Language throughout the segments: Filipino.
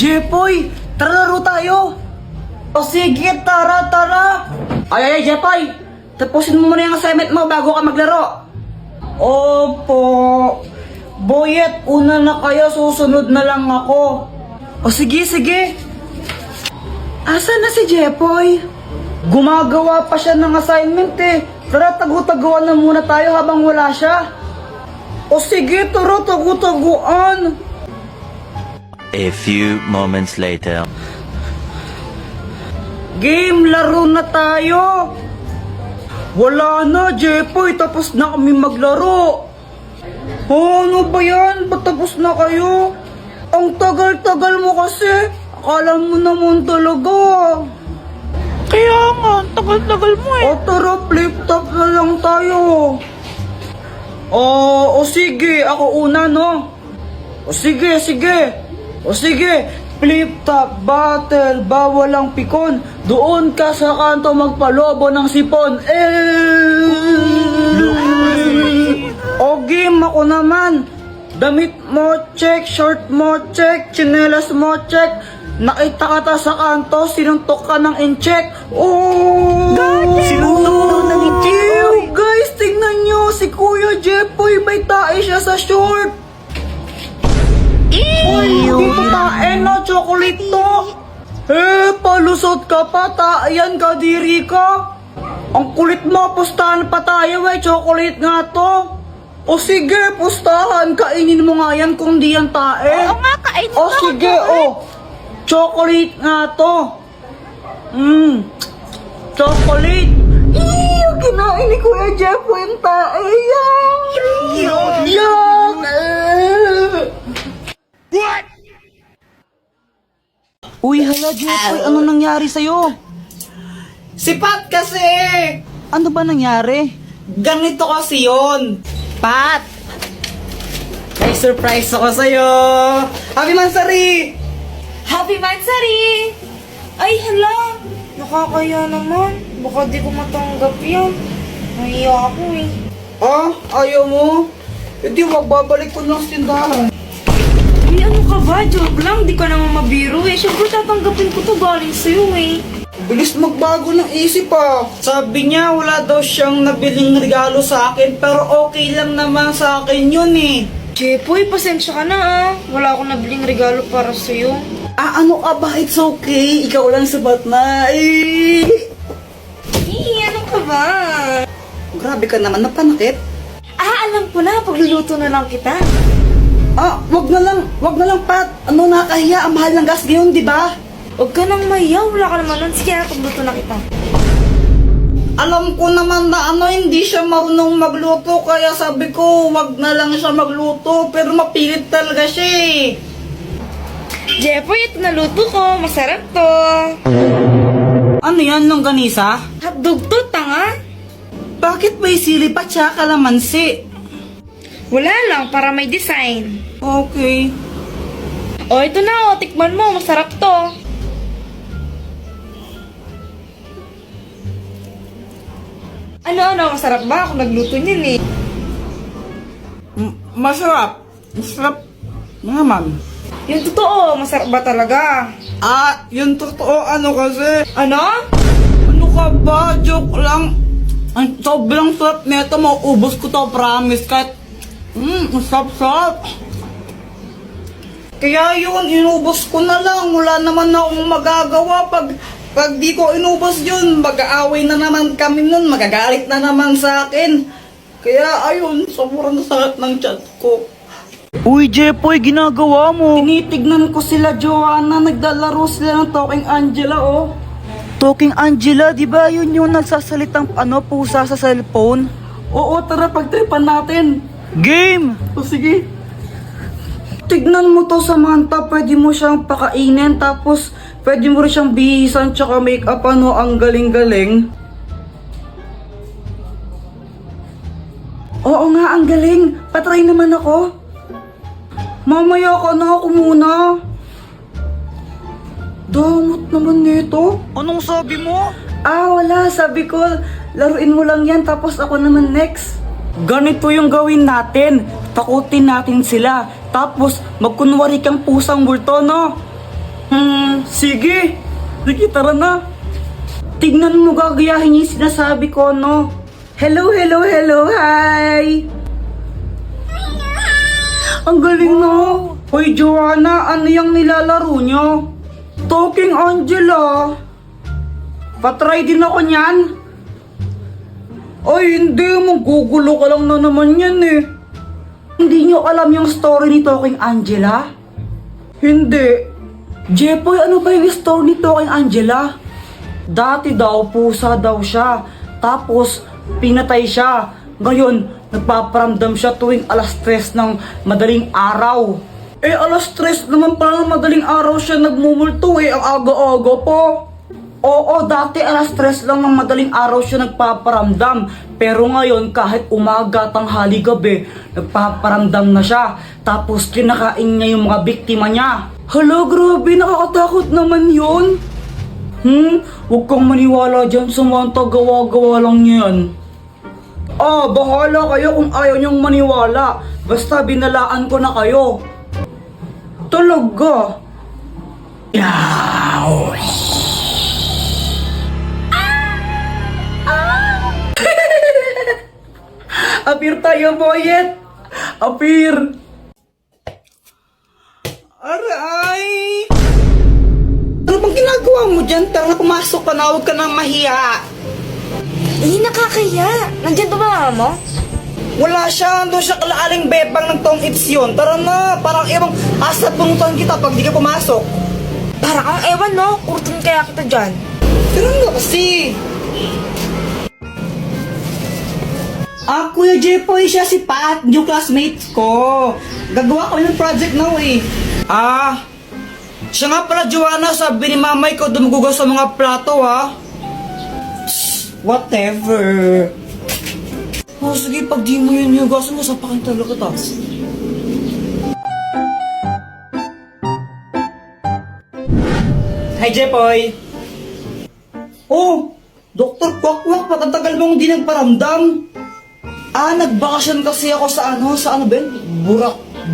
Jepoy, tara laro tayo. O sige, tara. Ay, Jepoy, tapusin mo muna yung assignment mo bago ka maglaro. Opo. Boyet, una na kayo, susunod na lang ako. O sige. Asan na si Jepoy? Gumagawa pa siya ng assignment eh. Tara, tagu-taguan na muna tayo habang wala siya. O sige, tara, tagu-taguan. A few moments later. Game, laro na tayo. Wala na, Jepoy, tapos na kami maglaro. Ano ba yan? Ba't tapos na kayo? Ang tagal-tagal mo kasi. Akala mo naman talaga. Kaya nga, tagal-tagal mo eh. O tara, flip top na lang tayo. O sige, ako una, no? O sige. Flip top battle, bawal ang pikon. Doon ka sa kanto magpalobo ng sipon. O game, ako naman. Damit mo check, short mo check, tsinelas mo check. Nakita ka ta sa kanto, sinuntok ka ng incheck. Sinuntok ng incheck. Guys, tingnan nyo, si Kuya Jepoy may tae siya sa short. Dito tae no, chocolate to. Palusot ka pa, tae ka, diri ka. Ang kulit mo, pustahan pa tayo chocolate nga to. O sige, pustahan, kainin mo nga yan kung di yan tae. Oo nga, kainin O mo sige, chocolate nga to. Chocolate. Kinain ni Kuya Jepoy yung tae. What? Uy, hala Jepoy, ano nangyari sa'yo? Si Pat kasi! Ano ba nangyari? Ganito kasi yun. Pat! May surprise ako sa'yo! Happy Mansari! Happy Mansari! Ay, hala! Nakakaya naman. Baka di ko matanggap yan. Nahiya ako eh. Ayaw mo? Hindi, babalik ko lang sa tindahan. Ay, ano ka ba? Joke lang. Di ka naman mabiro eh. Siyempre tatanggapin ko to galing sa'yo eh. Bilis magbago ng isip Sabi niya wala daw siyang nabiling regalo sa akin pero okay lang naman sa akin yun eh. Jepoy, pasensya ka na ah. Wala akong nabiling regalo para sa'yo. Ano ka ba? It's okay. Ikaw lang sabat na. Ano ka ba? Grabe ka naman, napanakit. Alam ko na. Pagluluto na lang kita. Wag na lang, Pat. Ano, nakakahiya. Ang mahal ng gas ngayon, di ba? Huwag ka nang mayaw. Wala ka naman nun. Sige, pagluto na kita. Alam ko naman na hindi siya marunong magluto kaya sabi ko wag na lang siya magluto pero mapilit talaga siya eh. Jepoy, ito naluto ko. Masarap to. Ano yan, longganisa? Hotdog to, tanga. Bakit may sili pa tsaka kalamansi? Wala lang, para may design. Okay. O, ito na, tikman mo. Masarap to. Ano, masarap ba? Ako nagluto niyan eh. Masarap. Masarap naman. Yung totoo, masarap ba talaga? Yung totoo kasi. Ano? Ano ka ba? Joke lang. Ang sobrang sarap nito, mauubos ko to, promise. Kahit, sarap. Kaya yun, inubos ko na lang. Wala naman akong magagawa. Pag di ko inubos yun, mag-aaway na naman kami nun. Magagalit na naman sa akin. Kaya ayun, sobrang sakit ng chat ko. Uy, Jepoy, ginagawa mo. Tinitignan ko sila, Joanna. Naglalaro sila ng Talking Angela, Talking Angela, di ba yun yung nagsasalitang pusa sa cellphone? Oo, tara, pagtripan natin. Game! O sige. Tignan mo to, Samantha, pwede mo siyang pakainin, tapos pwede mo rin siyang bihisan tsaka make-up, ang galing-galing. Oo nga, ang galing. Patry naman ako. Mamaya ka na, ako muna. Damot naman nito. Anong sabi mo? Wala. Sabi ko, laruin mo lang yan, tapos ako naman next. Ganito yung gawin natin. Takutin natin sila. Tapos, magkunwari kang pusang multo, no? Sige. Sige, tara na. Tignan mo, gagayahin yung sinasabi ko, no? Hello, hello, hello, hi! Ang galing, no? Hoy, Joanna, ano yung nilalaro nyo? Talking Angela. Patry din ako niyan. Ay, hindi. Magugulo ka lang na naman yan, eh. Hindi nyo alam yung story ni Talking Angela? Hindi. Jepoy, ano ba yung story ni Talking Angela? Dati daw, pusa daw siya. Tapos, pinatay siya. Ngayon, nagpaparamdam siya tuwing alas 3 ng madaling araw. Eh, alas 3 naman pala ng madaling araw siya nagmumulto eh. Ang aga-aga po. Oo, dati alas 3 lang ng madaling araw siya nagpaparamdam. Pero ngayon, kahit umaga, tanghali, gabi, nagpaparamdam na siya. Tapos, kinakain niya yung mga biktima niya. Hala, grabe, nakakatakot naman yun. Huwag kang maniwala dyan, Samantha, gawa-gawa lang yan. Ah, bahala kayo kung ayaw niyong maniwala. Basta binalaan ko na kayo. Talaga? Yaw! Apir tayo, boyet! Apir! Aray! Ano bang ginagawa mo dyan? Tara na, pumasok ka na, huwag ka nang mahiya. Eh, nakakaya. Nandiyan ba mama mo? Wala siya, doon siya kalaaling bebang ng tong its yun. Tara na, parang ibang asat bungutan kita pag di ka pumasok. Parang ang ewan, no? Kurtin kaya kita dyan. Pero nga kasi. Kuya Jepoy, siya si Pat, yung classmate ko. Gagawa kami ng project now eh. Siya nga pala, Joanna, sabi ni mamay ko dumugugas sa mga plato ha. Whatever. Oh, sige, pag di mo yun hugasan mo, sapakin talaga kita. Hi, Jepoy. Oh, Dr. Kwakwak, patatagal mong di nagparamdam. Nagbakasyon kasi ako sa ano ba yun?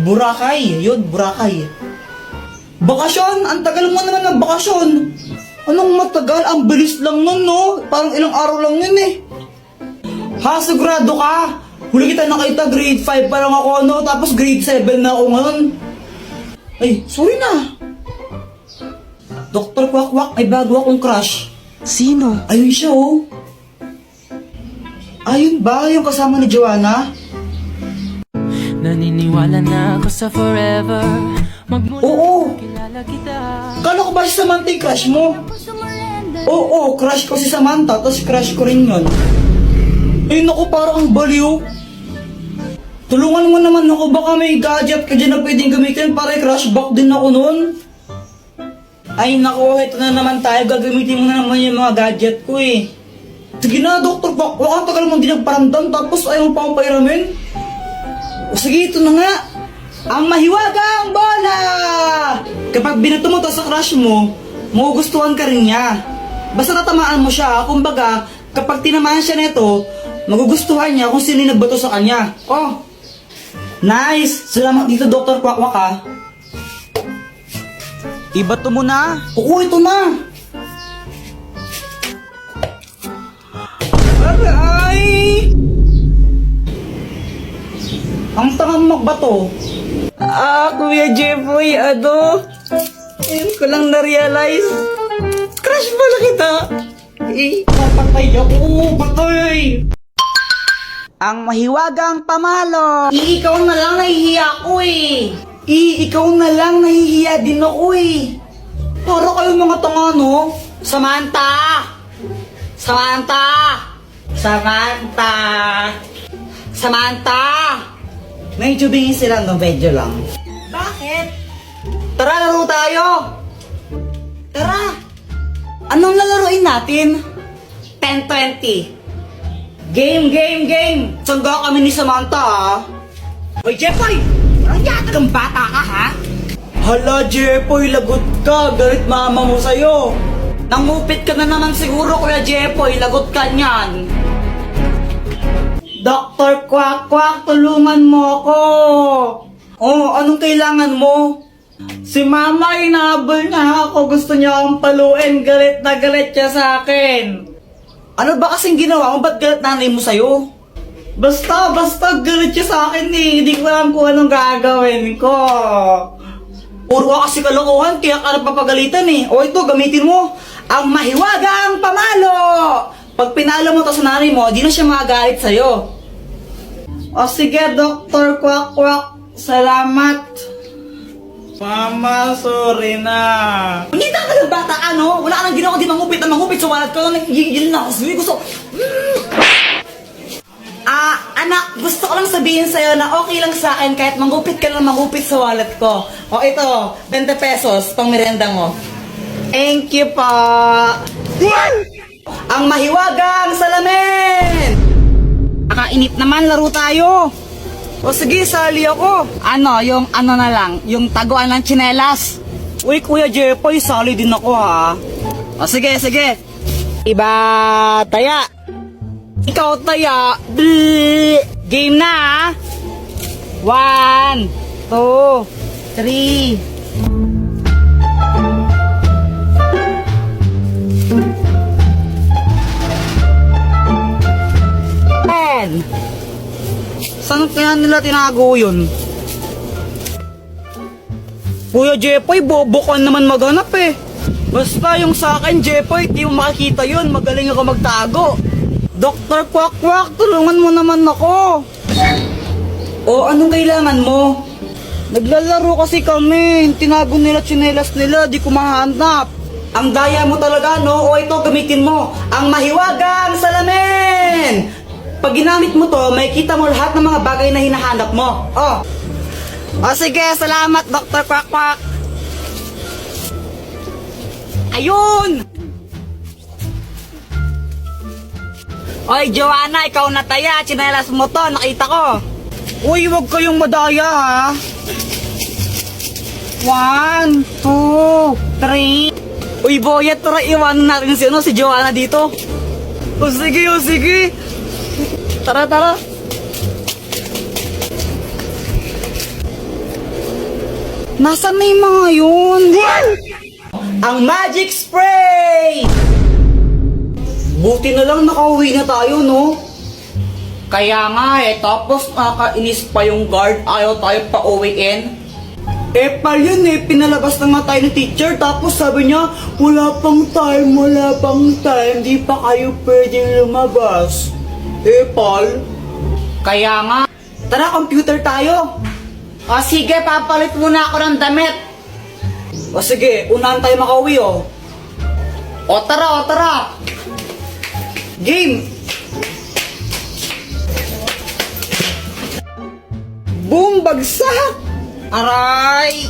Boracay. Yun, Boracay. Bakasyon? Ang tagal mo naman nagbakasyon. Anong matagal? Ang bilis lang nun, no? Parang ilang araw lang yun eh. Ha, sigurado ka? Huli kita nakita, grade 5 pa lang ako, no? Tapos grade 7 na ako ngayon. Ay, sorry na. Dr. Kwakwak, may bago akong crush. Sino? Ayun siya, oh. Ayun ba? Yung kasama ni Joanna? Naniniwala na ako sa forever. Magmula Oo. kilala kita. Kala ko ba si Samantha yung crush mo? Oo, crush ko si Samantha, tapos crush ko rin yun. Ay naku, parang ang baliw. Tulungan mo naman ako, baka may gadget ka dyan na pwedeng gamitin para i-crush back din ako nun. Ay naku, ito na naman tayo, gagamitin mo na naman yung mga gadget ko eh. Sige na, Dr. Kwakwak, ang tagal mong di nagparamdam tapos ayaw mo pa akong pairamin. O sige, ito na nga. Ang mahiwagang bola! Kapag binato mo to sa crush mo, magugustuhan ka rin niya. Basta tatamaan mo siya, kumbaga, kapag tinamaan siya nito, magugustuhan niya kung sino yung nagbato sa kanya. Oh! Nice! Salamat dito, Dr. Kwakwak ha. Ibato mo na. Oo, ito na! Aray! Ang tangang magbato. Kuya Jepoy, ngayon ko lang na-realize. Crush pala kita. Papatay ako, patay! Ang mahiwagang pamalo. Ikaw na lang, nahihiya ako eh. Ikaw na lang, nahihiya din ako eh. Para kayong mga tanga, no? Samantha! Samantha! Samantha! Samantha! Medyo bingin sila, no? Medyo lang. Bakit? Tara, laro tayo! Tara! Anong lalaroin natin? 10-20. Game! Sangga kami ni Samantha, ha? Hoy, Jepoy! Parang yata kang bata ka, ha? Hala, Jepoy, lagot ka. Galit mama mo sa'yo. Nangupit ka na naman siguro, Kuya Jepoy. Lagot ka niyan. Dr. Kwakwak, tulungan mo ako. Oh, anong kailangan mo? Si mama, inaabol niya ako. Gusto niya akong paluin. Galit na galit siya sa akin. Ano ba kasing ginawa mo? Ba't galit nanay mo sa'yo? Basta galit siya sa akin eh. Hindi ko alam kung anong gagawin ko. Puro ka kasi kalokohan, kaya ka napapagalitan eh. O ito, gamitin mo ang mahiwagang pamalo. Pag pinalo mo to sa nanay mo, di na siya magagalit sa'yo. O sige, Dr. Kwak Kwak. Salamat. Mama, sorry na. Manita ka ng bata ka, no? Wala ka nang ginawa, di mangupit. Sumalat ka lang, nagigil na ako. Gusto... anak, gusto ko lang sabihin sa'yo na okay lang sa akin kahit mangupit ka lang mangupit sa wallet ko. O ito, 20 pesos, pang merenda mo. Thank you pa. Ang mahiwagang salamin! Nakainip naman, laro tayo. O sige, sali ako. Ano, yung ano na lang, yung taguan ng tsinelas. Uy, Kuya Jepoy, sali din ako ha. O sige. Iba, taya. Ikaw taya. Game na ha. 1, 2, 3. Saan kaya nila tinago yun? Kuya Jepoy, bobo ka naman maghanap eh. Basta yung sa akin, Jepoy, di mo makikita yun. Magaling ako magtago. Dr. Kwak Kwak, tulungan mo naman ako. O, anong kailangan mo? Naglalaro kasi kami. Tinago nila tsinelas nila, di ko mahanap. Ang daya mo talaga, no? O ito, gamitin mo. Ang mahiwagang salamin! Pag ginamit mo to, makikita mo lahat ng mga bagay na hinahanap mo. Oh, O sige, salamat Dr. Kwak Kwak. ayun! Oy, Joanna, ikaw na taya. Tsinelas mo to, nakita ko. Uy, wag kayong madaya ha. 1, 2, 3. Uy, Boyet, tara iwanan natin si Joanna dito. O sige. Tara. Nasaan na yung mga yun? Ang magic spray! Buti na lang nakauwi na tayo, no? Kaya nga eh, tapos nakakainis pa yung guard. Ayaw tayo pa uwiin. Pal yun eh, pinalabas na nga tayo ni teacher, tapos sabi niya, wala pang time, di pa kayo pwedeng lumabas. Pal, Kaya nga. tara computer tayo. O sige, papalit muna ako ng damit. O sige, unahan tayo makauwi oh. O tara. Game! Boom! Bagsak! Aray!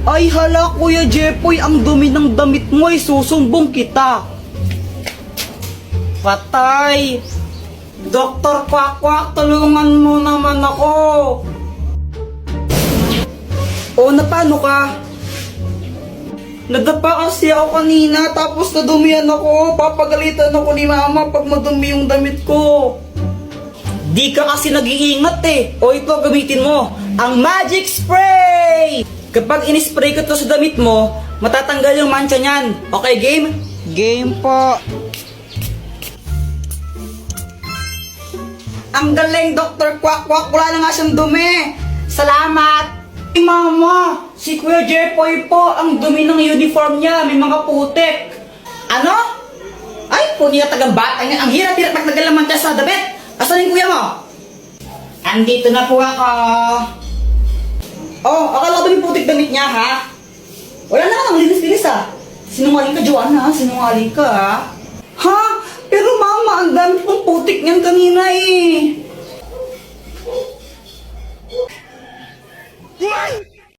Ay hala Kuya Jepoy, ang dumi ng damit mo ay susumbong kita. Patay! Dr. Kwak Kwak, tulungan mo naman ako. O napano ka? Nadapa kasi ako kanina, tapos nadumihan ako. Papagalitan ako ni mama pag madumi yung damit ko. Di ka kasi nag-iingat eh. O ito, gamitin mo. Ang magic spray! Kapag in-spray ko to sa damit mo, matatanggal yung mancha niyan. Okay, game? Game po. Ang galing, Dr. Kwak Kwak. Wala na nga siyang dumi. Salamat. Ay, mama! Si Kuya Jepoy po, ang dumi ng uniform niya. May mga putik. Ano? Ay, punya tagang bata niya. Ang hirap-hirap magtagalaman siya sa damit. Asan yung kuya mo? Andito na po ako. Oh, akala ko yung putik damit niya, ha? Wala na, ang linis-linis, ha? Sinungaling ka, Joanna, ha? Sinungaling ka, ha? Ha? Pero mama, ang dami pong putik niyan kanina eh.